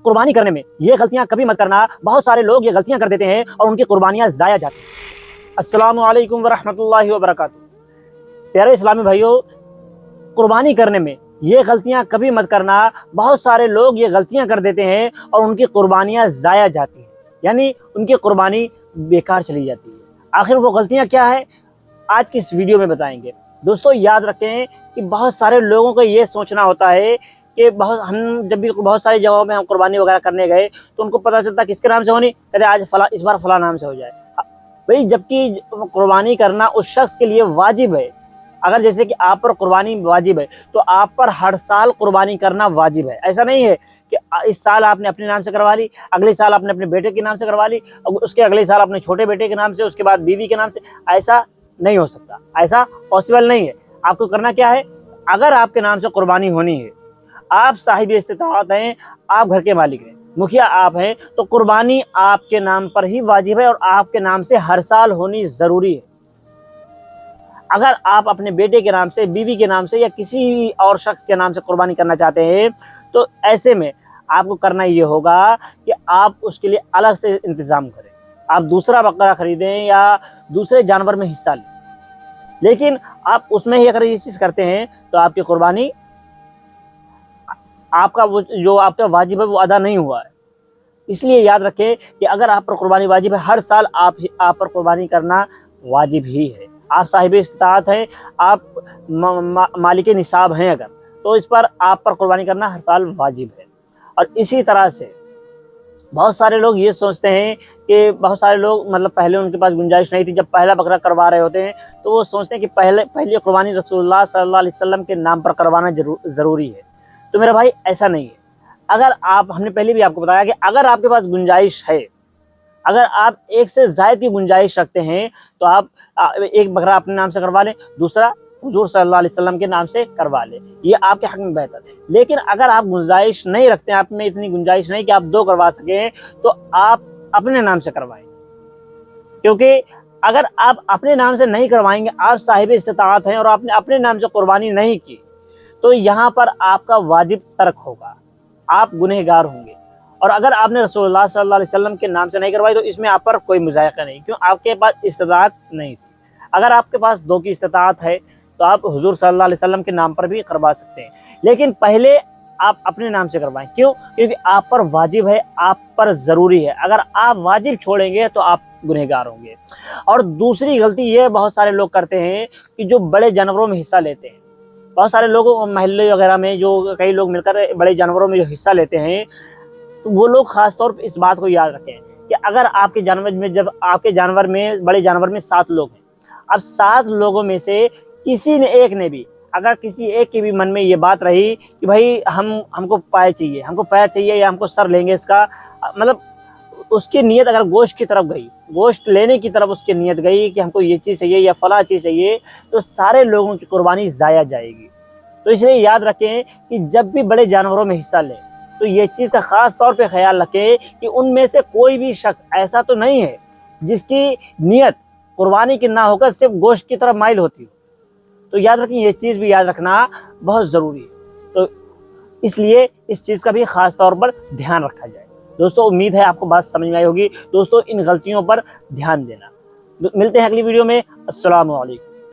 قربانی کرنے میں یہ غلطیاں کبھی مت کرنا، بہت سارے لوگ یہ غلطیاں کر دیتے ہیں اور ان کی قربانیاں ضائع جاتی ہیں۔ السلام علیکم ورحمۃ اللہ وبرکاتہ۔ پیارے اسلامی بھائیوں، قربانی کرنے میں یہ غلطیاں کبھی مت کرنا، بہت سارے لوگ یہ غلطیاں کر دیتے ہیں اور ان کی قربانیاں ضائع جاتی ہیں، یعنی ان کی قربانی بیکار چلی جاتی ہے۔ آخر وہ غلطیاں کیا ہے آج کی اس ویڈیو میں بتائیں گے۔ دوستو یاد رکھیں کہ بہت سارے لوگوں کو یہ سوچنا ہوتا ہے کہ ہم جب بھی بہت ساری جگہوں میں ہم قربانی وغیرہ کرنے گئے تو ان کو پتہ چلتا کس کے نام سے ہونی، کہتے آج اس بار فلاں نام سے ہو جائے بھئی، جبکہ قربانی کرنا اس شخص کے لیے واجب ہے۔ اگر جیسے کہ آپ پر قربانی واجب ہے تو آپ پر ہر سال قربانی کرنا واجب ہے۔ ایسا نہیں ہے کہ اس سال آپ نے اپنے نام سے کروا لی، اگلے سال آپ نے اپنے بیٹے کے نام سے کروا لی، اس کے اگلے سال اپنے چھوٹے بیٹے کے نام سے، اس کے بعد بیوی کے نام سے۔ ایسا نہیں ہو سکتا، ایسا پاسبل نہیں ہے۔ آپ کو کرنا کیا ہے، اگر آپ کے نام سے قربانی ہونی ہے، آپ صاحب استطاعت ہیں، آپ گھر کے مالک ہیں، مکھیا آپ ہیں، تو قربانی آپ کے نام پر ہی واجب ہے اور آپ کے نام سے ہر سال ہونی ضروری ہے۔ اگر آپ اپنے بیٹے کے نام سے، بیوی کے نام سے یا کسی اور شخص کے نام سے قربانی کرنا چاہتے ہیں تو ایسے میں آپ کو کرنا یہ ہوگا کہ آپ اس کے لیے الگ سے انتظام کریں، آپ دوسرا بقرہ خریدیں یا دوسرے جانور میں حصہ لیں، لیکن آپ اس میں ہی اگر یہ چیز کرتے ہیں تو آپ کی قربانی، آپ کا جو آپ کا واجب ہے وہ ادا نہیں ہوا ہے۔ اس لیے یاد رکھیں کہ اگر آپ پر قربانی واجب ہے، ہر سال آپ پر قربانی کرنا واجب ہی ہے۔ آپ صاحب استطاعت ہیں، آپ مالک نصاب ہیں اگر، تو اس پر آپ پر قربانی کرنا ہر سال واجب ہے۔ اور اسی طرح سے بہت سارے لوگ یہ سوچتے ہیں کہ بہت سارے لوگ پہلے ان کے پاس گنجائش نہیں تھی، جب پہلا بکرا کروا رہے ہوتے ہیں تو وہ سوچتے ہیں کہ پہلی قربانی رسول اللہ صلی اللہ علیہ وسلم کے نام پر کروانا ضروری ہے۔ تو میرے بھائی ایسا نہیں ہے۔ اگر ہم نے پہلے بھی آپ کو بتایا کہ اگر آپ کے پاس گنجائش ہے، اگر آپ ایک سے زائد کی گنجائش رکھتے ہیں تو آپ ایک بکرا اپنے نام سے کروا لیں، دوسرا حضور صلی اللہ علیہ وسلم کے نام سے کروا لیں، یہ آپ کے حق میں بہتر ہے۔ لیکن اگر آپ گنجائش نہیں رکھتے ہیں، آپ میں اتنی گنجائش نہیں کہ آپ 2 کروا سکیں، تو آپ اپنے نام سے کروائیں، کیونکہ اگر آپ اپنے نام سے نہیں کروائیں گے، آپ صاحب استطاعت ہیں اور آپ نے اپنے نام سے قربانی نہیں کی، تو یہاں پر آپ کا واجب ترک ہوگا، آپ گنہگار ہوں گے۔ اور اگر آپ نے رسول اللہ صلی اللہ علیہ وسلم کے نام سے نہیں کروائی تو اس میں آپ پر کوئی مذائقہ نہیں، کیوں؟ آپ کے پاس استطاعت نہیں تھی۔ اگر آپ کے پاس 2 کی استطاعت ہے تو آپ حضور صلی اللہ علیہ وسلم کے نام پر بھی کروا سکتے ہیں، لیکن پہلے آپ اپنے نام سے کروائیں۔ کیوں؟ کیونکہ آپ پر واجب ہے، آپ پر ضروری ہے۔ اگر آپ واجب چھوڑیں گے تو آپ گنہگار ہوں گے۔ اور دوسری غلطی یہ بہت سارے لوگ کرتے ہیں کہ جو بڑے جانوروں میں حصہ لیتے ہیں، بہت سارے لوگ محلے وغیرہ میں جو کئی لوگ مل کر بڑے جانوروں میں جو حصہ لیتے ہیں، تو وہ لوگ خاص طور پہ اس بات کو یاد رکھیں کہ اگر آپ کے جانور میں بڑے جانور میں 7 لوگ ہیں، اب 7 لوگوں میں سے کسی نے ایک نے بھی، اگر کسی ایک کے بھی من میں یہ بات رہی کہ بھائی ہم کو پائے چاہیے، ہم کو پیر چاہیے یا ہم کو سر لیں گے اس کا، اس کی نیت اگر گوشت کی طرف گئی، گوشت لینے کی طرف اس کی نیت گئی کہ ہم کو یہ چیز چاہیے یا فلاں چیز چاہیے، تو سارے لوگوں کی قربانی ضائع جائے گی۔ تو اس لیے یاد رکھیں کہ جب بھی بڑے جانوروں میں حصہ لیں تو یہ چیز کا خاص طور پہ خیال رکھیں کہ ان میں سے کوئی بھی شخص ایسا تو نہیں ہے جس کی نیت قربانی کی نہ ہو کر صرف گوشت کی طرف مائل ہوتی ہو۔ تو یاد رکھیں، یہ چیز بھی یاد رکھنا بہت ضروری ہے، تو اس لیے اس چیز کا بھی خاص طور پر دھیان رکھا جائے۔ دوستو امید ہے آپ کو بات سمجھ میں آئی ہوگی۔ دوستو ان غلطیوں پر دھیان دینا۔ ملتے ہیں اگلی ویڈیو میں۔ السلام علیکم۔